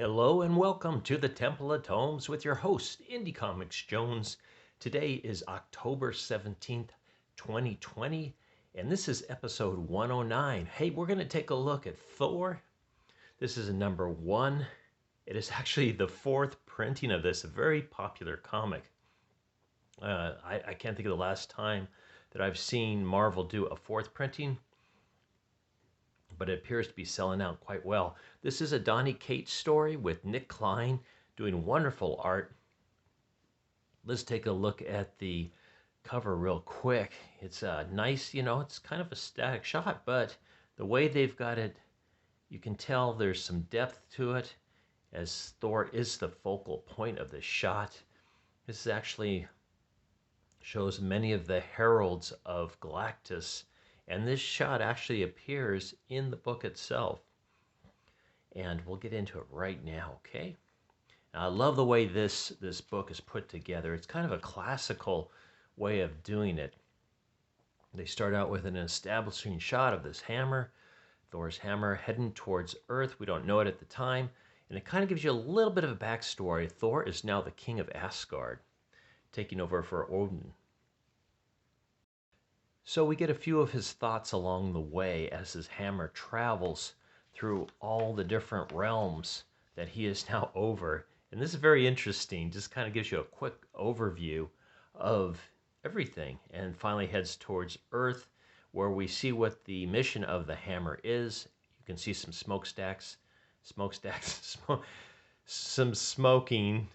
Hello and welcome to the Temple of Tomes with your host, Indie Comics Jones. Today is October 17th, 2020, and this is episode 109. Hey, we're going to take a look at Thor. This is a number one. It is actually the fourth printing of this, a very popular comic. I can't think of the last time that I've seen Marvel do a fourth printing, but it appears to be selling out quite well. This is a Donny Cates story with Nick Klein doing wonderful art. Let's take a look at the cover real quick. It's nice, it's kind of a static shot, but the way they've got it, you can tell there's some depth to it, as Thor is the focal point of this shot. This actually shows many of the heralds of Galactus, and this shot actually appears in the book itself. And we'll get into it right now, okay? Now, I love the way this book is put together. It's kind of a classical way of doing it. They start out with an establishing shot of this hammer, Thor's hammer, heading towards Earth. We don't know it at the time. And it kind of gives you a little bit of a backstory. Thor is now the king of Asgard, taking over for Odin. So we get a few of his thoughts along the way as his hammer travels through all the different realms that he is now over. And this is very interesting, just kind of gives you a quick overview of everything, and finally heads towards Earth, where we see what the mission of the hammer is. You can see some smokestacks, some smoking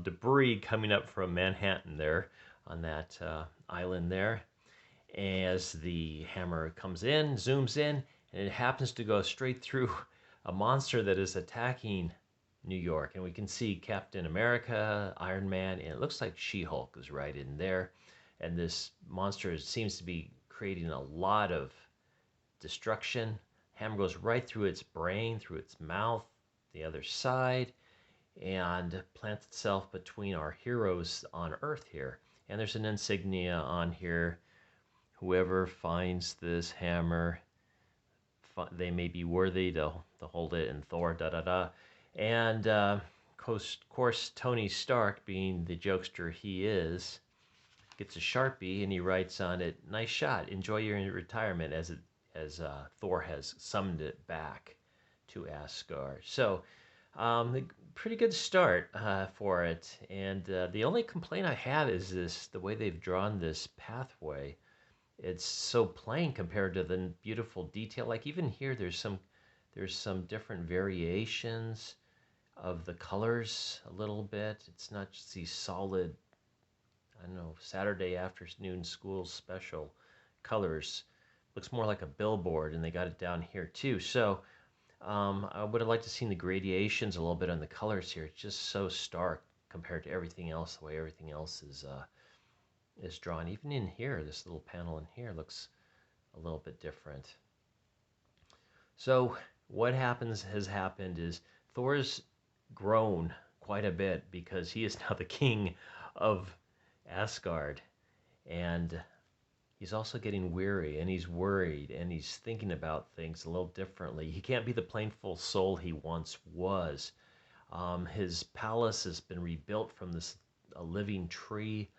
debris coming up from Manhattan there on that island there, as the hammer comes in, zooms in, and it happens to go straight through a monster that is attacking New York. And we can see Captain America, Iron Man, and it looks like She-Hulk is right in there. And this monster seems to be creating a lot of destruction. Hammer goes right through its brain, through its mouth, the other side, and plants itself between our heroes on Earth here. And there's an insignia on here. Whoever finds this hammer, they may be worthy to hold it in Thor, da-da-da. And, of course, Tony Stark, being the jokester he is, gets a Sharpie, and he writes on it, "Nice shot, enjoy your retirement," as Thor has summoned it back to Asgard. So, pretty good start for it. And the only complaint I have is the way they've drawn this pathway. It's so plain compared to the beautiful detail. Like even here, there's some different variations of the colors a little bit. It's not just these solid, I don't know, Saturday afternoon school special colors. Looks more like a billboard, and they got it down here too. So I would have liked to seen the gradations a little bit on the colors here. It's just so stark compared to everything else, the way everything else is drawn. Even in here, this little panel in here looks a little bit different. So what has happened is Thor's grown quite a bit because he is now the king of Asgard, and he's also getting weary, and he's worried, and he's thinking about things a little differently. He can't be the plainful soul he once was. His palace has been rebuilt from a living tree.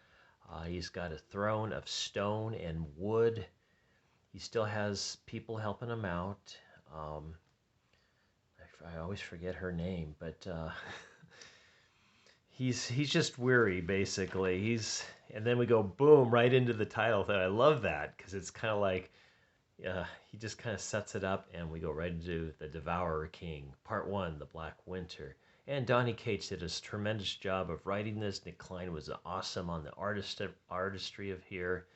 He's got a throne of stone and wood. He still has people helping him out. I always forget her name, but he's just weary, basically. And then we go boom right into the title. That I love that because it's kind of like he just kind of sets it up, and we go right into the Devourer King, Part 1, The Black Winter. And Donny Cates did a tremendous job of writing this. Nick Klein was awesome on the artistry of here.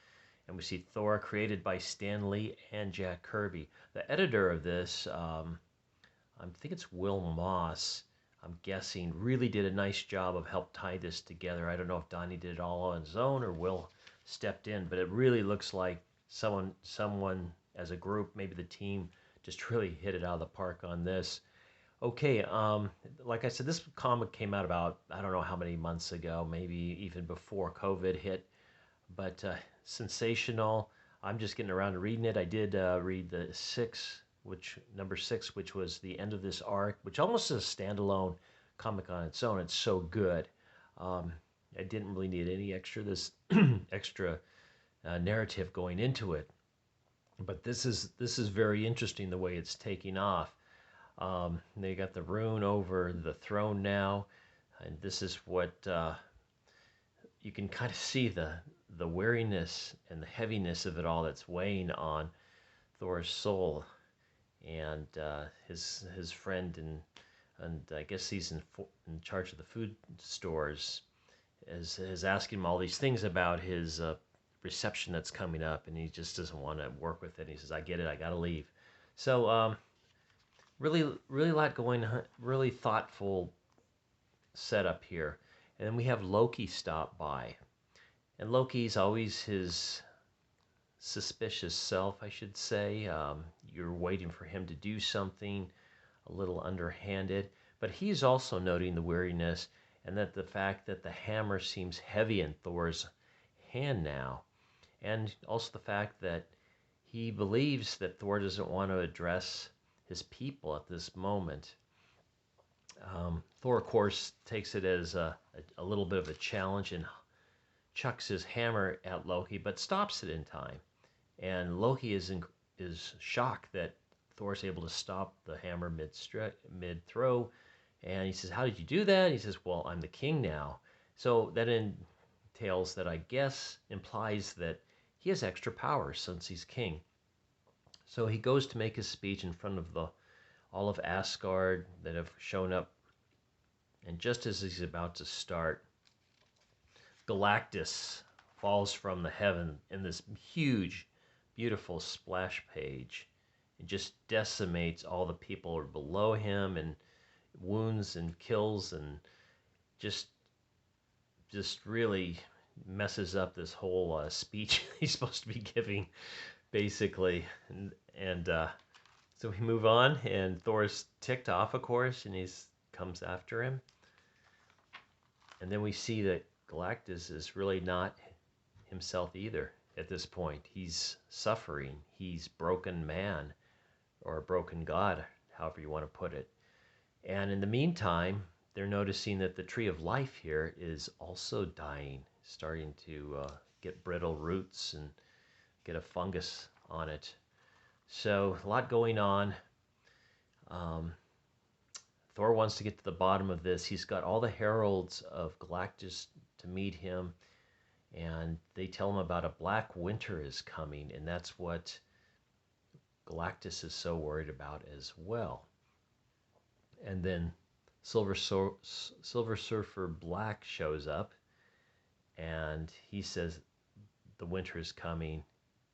And we see Thor, created by Stan Lee and Jack Kirby. The editor of this, I think it's Will Moss, I'm guessing, really did a nice job of help tie this together. I don't know if Donny did it all on his own or Will stepped in, but it really looks like someone as a group, maybe the team, just really hit it out of the park on this. Okay, like I said, this comic came out about, I don't know how many months ago, maybe even before COVID hit, but sensational. I'm just getting around to reading it. I did read the 6 which number 6, which was the end of this arc, which almost is a standalone comic on its own. It's so good. Um, I didn't really need any extra narrative going into it, but this is very interesting the way it's taking off. They got the rune over the throne now, and this is what you can kind of see the weariness and the heaviness of it all that's weighing on Thor's soul, and his friend and I guess he's in charge of the food stores is asking him all these things about his reception that's coming up, and he just doesn't want to work with it. And he says, "I get it. I got to leave." So really a lot going, really thoughtful setup here. And then we have Loki stop by, and Loki's always his suspicious self, I should say. You're waiting for him to do something a little underhanded, but he's also noting the weariness and that the fact that the hammer seems heavy in Thor's hand now, and also the fact that he believes that Thor doesn't want to address his people at this moment. Thor, of course, takes it as a little bit of a challenge and chucks his hammer at Loki, but stops it in time. And Loki is shocked that Thor's able to stop the hammer mid throw, and he says, "How did you do that?" And he says, "Well, I'm the king now." So that entails that, I guess, implies that he has extra power since he's king. So he goes to make his speech in front of all of Asgard that have shown up, and just as he's about to start, Galactus falls from the heaven in this huge, beautiful splash page. It just decimates all the people below him and wounds and kills and just really messes up this whole speech he's supposed to be giving, basically. And so we move on, and Thor's ticked off, of course, and he comes after him. And then we see that Galactus is really not himself either at this point. He's suffering. He's broken man, or a broken god, however you want to put it. And in the meantime, they're noticing that the tree of life here is also dying, starting to get brittle roots and get a fungus on it. So a lot going on. Thor wants to get to the bottom of this. He's got all the heralds of Galactus to meet him, and they tell him about a black winter is coming, and that's what Galactus is so worried about as well. And then Silver Surfer Black shows up, and he says, "The winter is coming.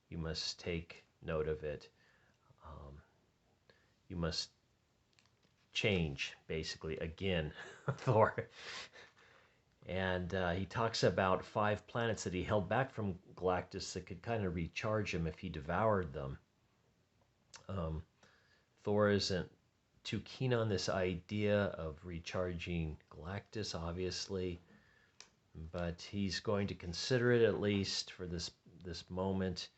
You must take note of it. You must change," basically, again, Thor. And he talks about 5 planets that he held back from Galactus that could kind of recharge him if he devoured them. Thor isn't too keen on this idea of recharging Galactus, obviously, but he's going to consider it at least for this moment.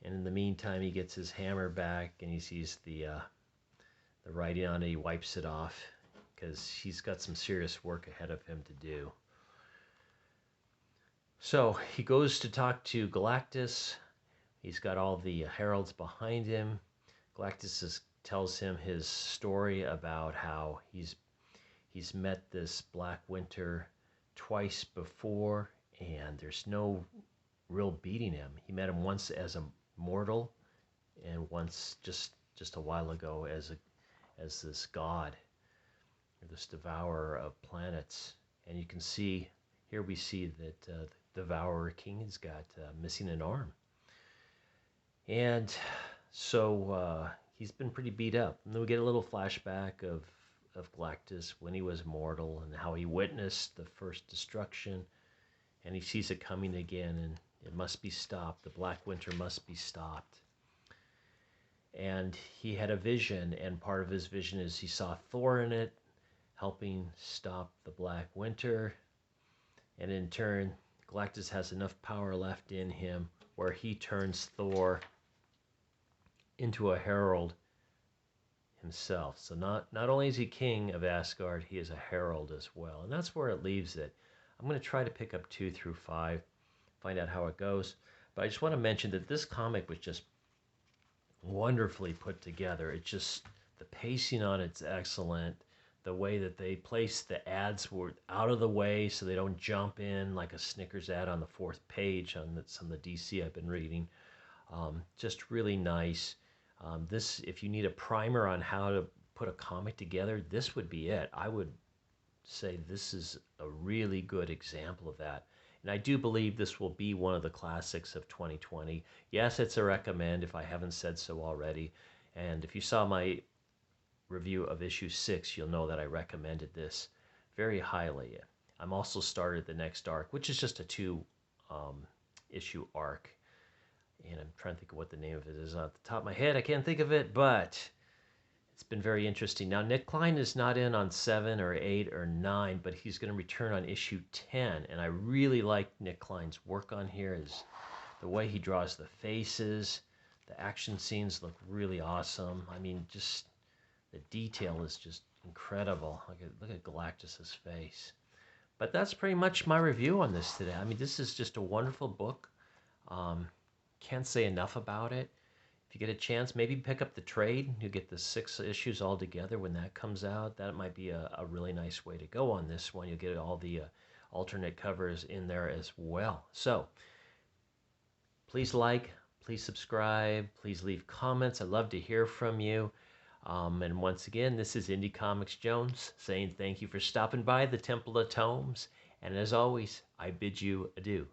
And in the meantime, he gets his hammer back, and he sees the writing on it. He wipes it off because he's got some serious work ahead of him to do. So he goes to talk to Galactus. He's got all the heralds behind him. Galactus tells him his story about how he's met this Black Winter twice before, and there's no real beating him. He met him once as a mortal, and once just a while ago as this god, or this devourer of planets. And you can see here, we see that the Devourer King has got missing an arm, and so he's been pretty beat up. And then we get a little flashback of Galactus when he was mortal and how he witnessed the first destruction, and he sees it coming again, and it must be stopped. The Black Winter must be stopped. And he had a vision, and part of his vision is he saw Thor in it, helping stop the Black Winter. And in turn, Galactus has enough power left in him where he turns Thor into a herald himself. So not only is he king of Asgard, he is a herald as well. And that's where it leaves it. I'm going to try to pick up 2 through 5, find out how it goes. But I just want to mention that this comic was just wonderfully put together. It's just the pacing on it's excellent. The way that they place the ads were out of the way so they don't jump in like a Snickers ad on the 4th page on some of the DC I've been reading. Just really nice. This, if you need a primer on how to put a comic together, this would be it. I would say this is a really good example of that. And I do believe this will be one of the classics of 2020. Yes, it's a recommend if I haven't said so already. And if you saw my review of issue 6, you'll know that I recommended this very highly. I'm also started the next arc, which is just a 2 issue arc. And I'm trying to think of what the name of it is off the top of my head. I can't think of it, but it's been very interesting. Now, Nick Klein is not in on 7 or 8 or 9, but he's going to return on issue 10. And I really like Nick Klein's work on here. Is the way he draws the faces, the action scenes look really awesome. I mean, just the detail is just incredible. Look at Galactus's face. But that's pretty much my review on this today. I mean, this is just a wonderful book. Can't say enough about it. If you get a chance, maybe pick up the trade. You get the 6 issues all together when that comes out. That might be a really nice way to go on this one. You'll get all the alternate covers in there as well. So please like, please subscribe, please leave comments. I'd love to hear from you. And once again, this is Indie Comics Jones saying thank you for stopping by the Temple of Tomes. And as always, I bid you adieu.